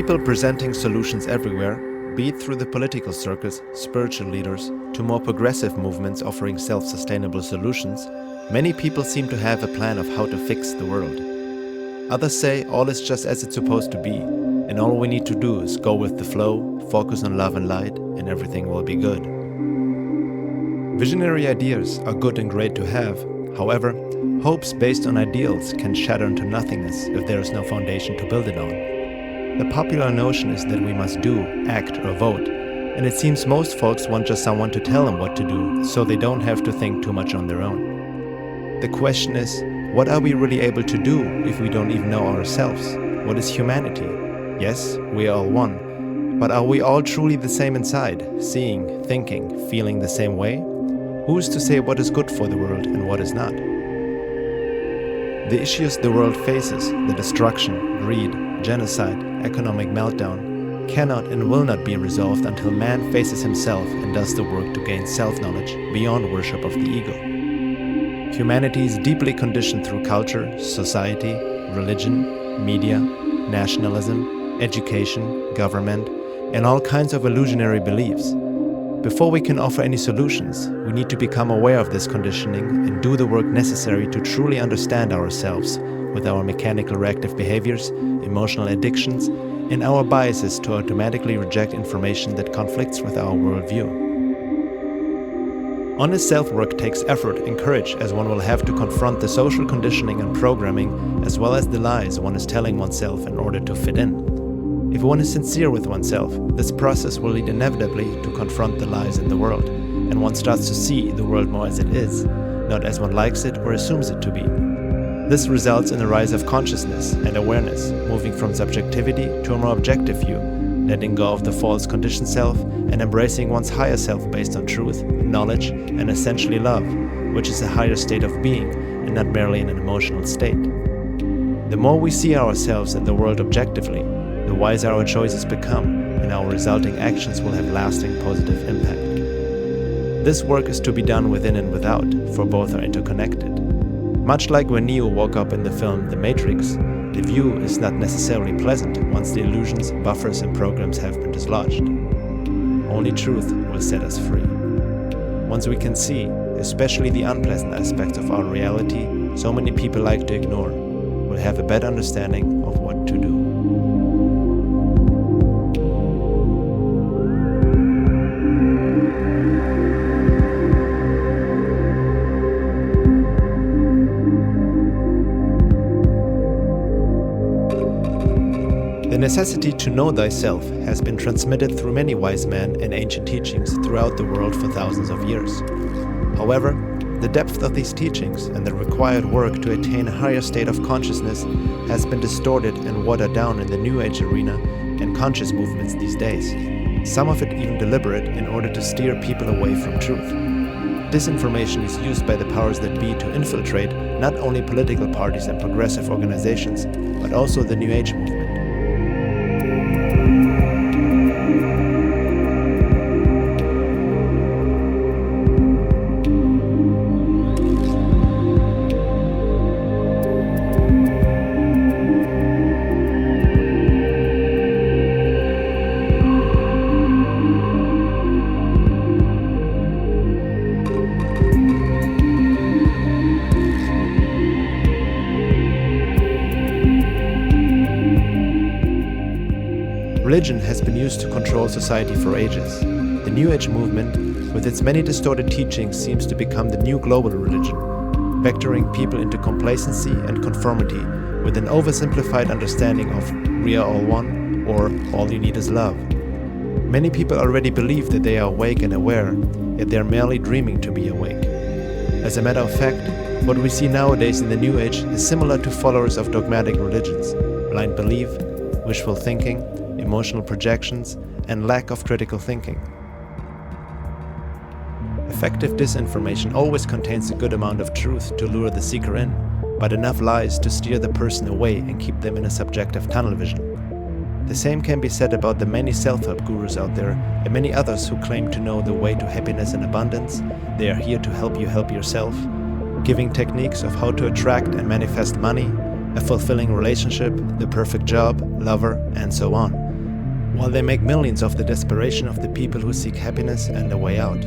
people presenting solutions everywhere, be it through the political circles, spiritual leaders, to more progressive movements offering self-sustainable solutions, many people seem to have a plan of how to fix the world. Others say all is just as it's supposed to be, and all we need to do is go with the flow, focus on love and light, and everything will be good. Visionary ideas are good and great to have. However, hopes based on ideals can shatter into nothingness if there is no foundation to build it on. The popular notion is that we must do, act, or vote, and it seems most folks want just someone to tell them what to do, so they don't have to think too much on their own. The question is, what are we really able to do if we don't even know ourselves? What is humanity? Yes, we are all one, but are we all truly the same inside, seeing, thinking, feeling the same way? Who's to say what is good for the world and what is not? The issues the world faces, the destruction, greed, genocide, economic meltdown, cannot and will not be resolved until man faces himself and does the work to gain self-knowledge beyond worship of the ego. Humanity is deeply conditioned through culture, society, religion, media, nationalism, education, government, and all kinds of illusionary beliefs. Before we can offer any solutions, we need to become aware of this conditioning and do the work necessary to truly understand ourselves with our mechanical reactive behaviors, emotional addictions, and our biases to automatically reject information that conflicts with our worldview. Honest self-work takes effort and courage, as one will have to confront the social conditioning and programming as well as the lies one is telling oneself in order to fit in. If one is sincere with oneself, this process will lead inevitably to confront the lies in the world, and one starts to see the world more as it is, not as one likes it or assumes it to be. This results in a rise of consciousness and awareness, moving from subjectivity to a more objective view, letting go of the false conditioned self and embracing one's higher self based on truth, knowledge, and essentially love, which is a higher state of being and not merely an emotional state. The more we see ourselves and the world objectively, the wiser our choices become, and our resulting actions will have lasting positive impact. This work is to be done within and without, for both are interconnected. Much like when Neo woke up in the film The Matrix, the view is not necessarily pleasant once the illusions, buffers, and programs have been dislodged. Only truth will set us free. Once we can see, especially the unpleasant aspects of our reality so many people like to ignore, we'll have a better understanding of what to do. The necessity to know thyself has been transmitted through many wise men and ancient teachings throughout the world for thousands of years. However, the depth of these teachings and the required work to attain a higher state of consciousness has been distorted and watered down in the New Age arena and conscious movements these days, some of it even deliberate in order to steer people away from truth. Disinformation is used by the powers that be to infiltrate not only political parties and progressive organizations, but also the New Age movement. Religion has been used to control society for ages. The New Age movement, with its many distorted teachings, seems to become the new global religion, vectoring people into complacency and conformity with an oversimplified understanding of "we are all one" or "all you need is love." Many people already believe that they are awake and aware, yet they are merely dreaming to be awake. As a matter of fact, what we see nowadays in the New Age is similar to followers of dogmatic religions: blind belief, wishful thinking, emotional projections, and lack of critical thinking. Effective disinformation always contains a good amount of truth to lure the seeker in, but enough lies to steer the person away and keep them in a subjective tunnel vision. The same can be said about the many self-help gurus out there and many others who claim to know the way to happiness and abundance. They are here to help you help yourself, giving techniques of how to attract and manifest money, a fulfilling relationship, the perfect job, lover, and so on. while they make millions of the desperation of the people who seek happiness and a way out.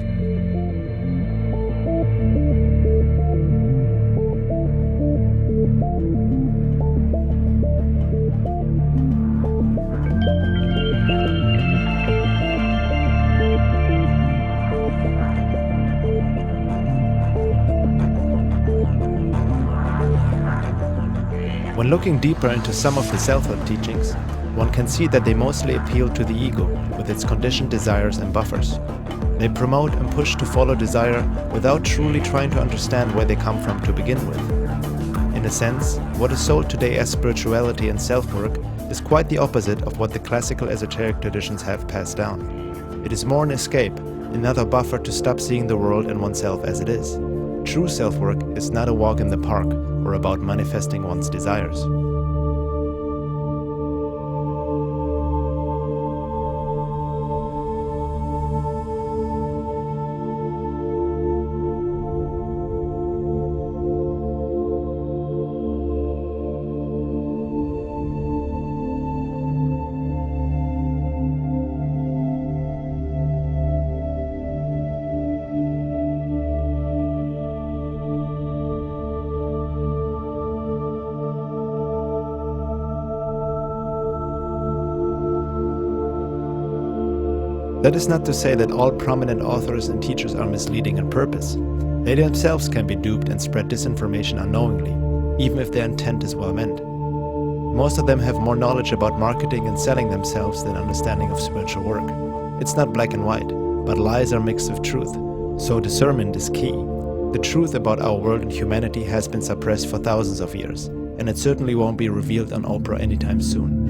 When looking deeper into some of the self-help teachings, one can see that they mostly appeal to the ego with its conditioned desires and buffers. They promote and push to follow desire without truly trying to understand where they come from to begin with. In a sense, what is sold today as spirituality and self-work is quite the opposite of what the classical esoteric traditions have passed down. It is more an escape, another buffer to stop seeing the world and oneself as it is. True self-work is not a walk in the park or about manifesting one's desires. That is not to say that all prominent authors and teachers are misleading on purpose. They themselves can be duped and spread disinformation unknowingly, even if their intent is well meant. Most of them have more knowledge about marketing and selling themselves than understanding of spiritual work. It's not black and white, but lies are mixed with truth, so discernment is key. The truth about our world and humanity has been suppressed for thousands of years, and it certainly won't be revealed on Oprah anytime soon.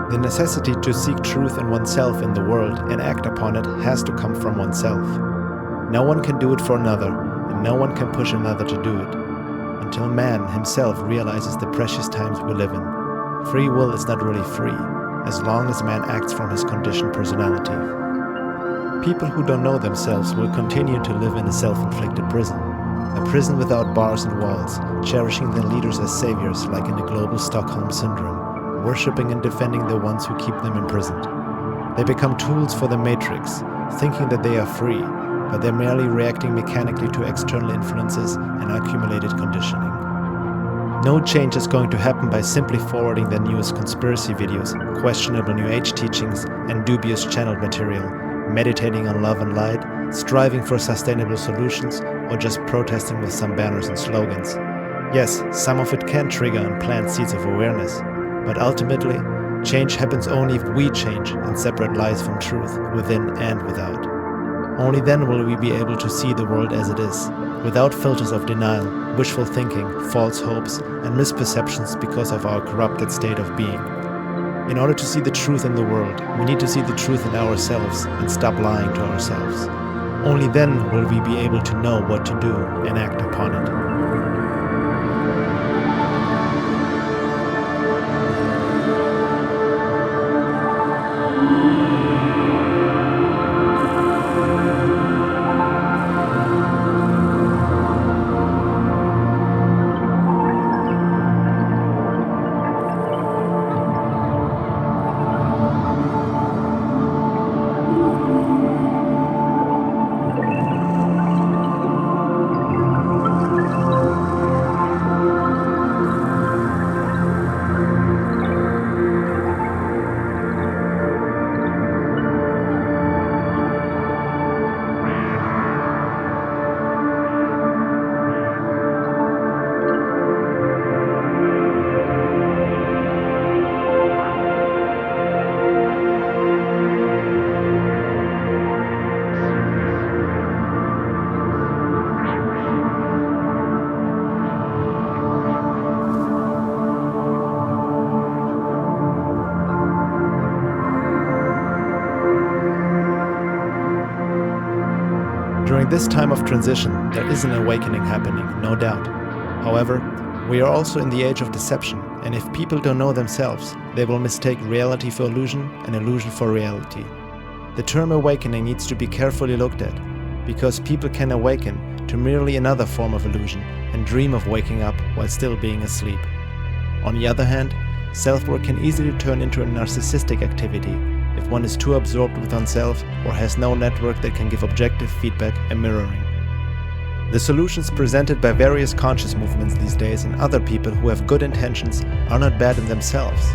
The necessity to seek truth in oneself in the world and act upon it has to come from oneself. No one can do it for another, and no one can push another to do it, until man himself realizes the precious times we live in. Free will is not really free, as long as man acts from his conditioned personality. People who don't know themselves will continue to live in a self-inflicted prison. A prison without bars and walls, cherishing their leaders as saviors like in the global Stockholm Syndrome, worshipping and defending the ones who keep them imprisoned. They become tools for the matrix, thinking that they are free, but they're merely reacting mechanically to external influences and accumulated conditioning. No change is going to happen by simply forwarding the newest conspiracy videos, questionable New Age teachings, and dubious channeled material, meditating on love and light, striving for sustainable solutions, or just protesting with some banners and slogans. Yes, some of it can trigger and plant seeds of awareness, but ultimately, change happens only if we change and separate lies from truth, within and without. Only then will we be able to see the world as it is, without filters of denial, wishful thinking, false hopes, and misperceptions because of our corrupted state of being. In order to see the truth in the world, we need to see the truth in ourselves and stop lying to ourselves. Only then will we be able to know what to do and act upon it. During this time of transition, there is an awakening happening, no doubt. However, we are also in the age of deception, and if people don't know themselves, they will mistake reality for illusion and illusion for reality. The term awakening needs to be carefully looked at, because people can awaken to merely another form of illusion and dream of waking up while still being asleep. On the other hand, self-work can easily turn into a narcissistic activity if one is too absorbed with oneself or has no network that can give objective feedback and mirroring. The solutions presented by various conscious movements these days and other people who have good intentions are not bad in themselves.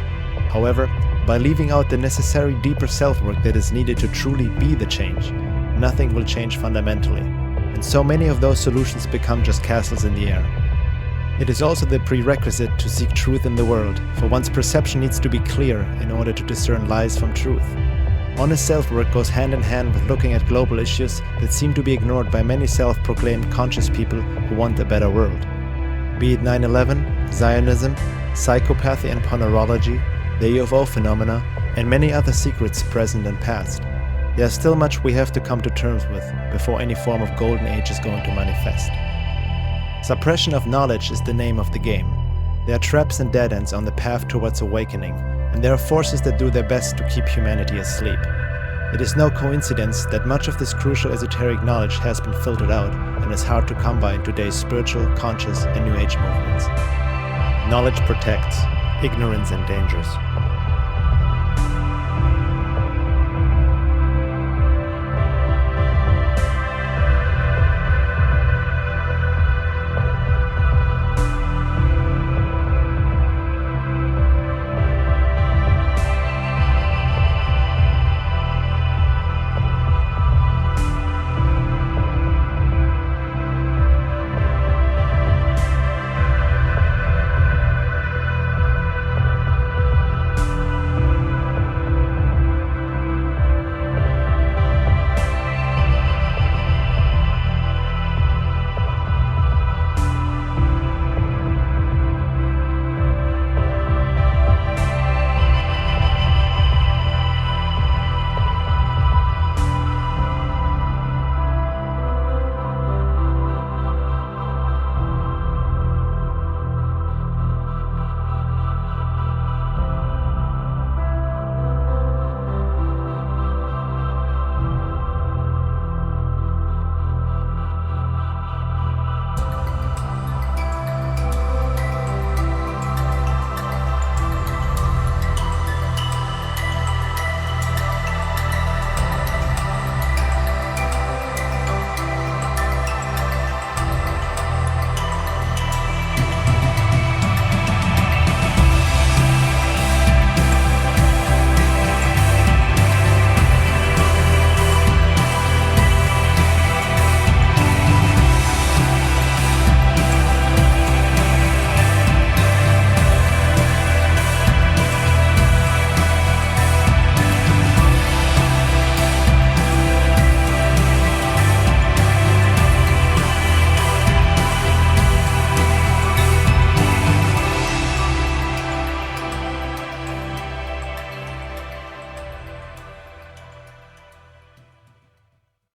However, by leaving out the necessary deeper self-work that is needed to truly be the change, nothing will change fundamentally, and so many of those solutions become just castles in the air. It is also the prerequisite to seek truth in the world, for one's perception needs to be clear in order to discern lies from truth. Honest self-work goes hand in hand with looking at global issues that seem to be ignored by many self-proclaimed conscious people who want a better world. Be it 9/11, Zionism, psychopathy and pornorology, the UFO phenomena, and many other secrets present and past. There is still much we have to come to terms with before any form of golden age is going to manifest. Suppression of knowledge is the name of the game. There are traps and dead ends on the path towards awakening, and there are forces that do their best to keep humanity asleep. It is no coincidence that much of this crucial esoteric knowledge has been filtered out and is hard to come by in today's spiritual, conscious, and New Age movements. Knowledge protects, ignorance endangers.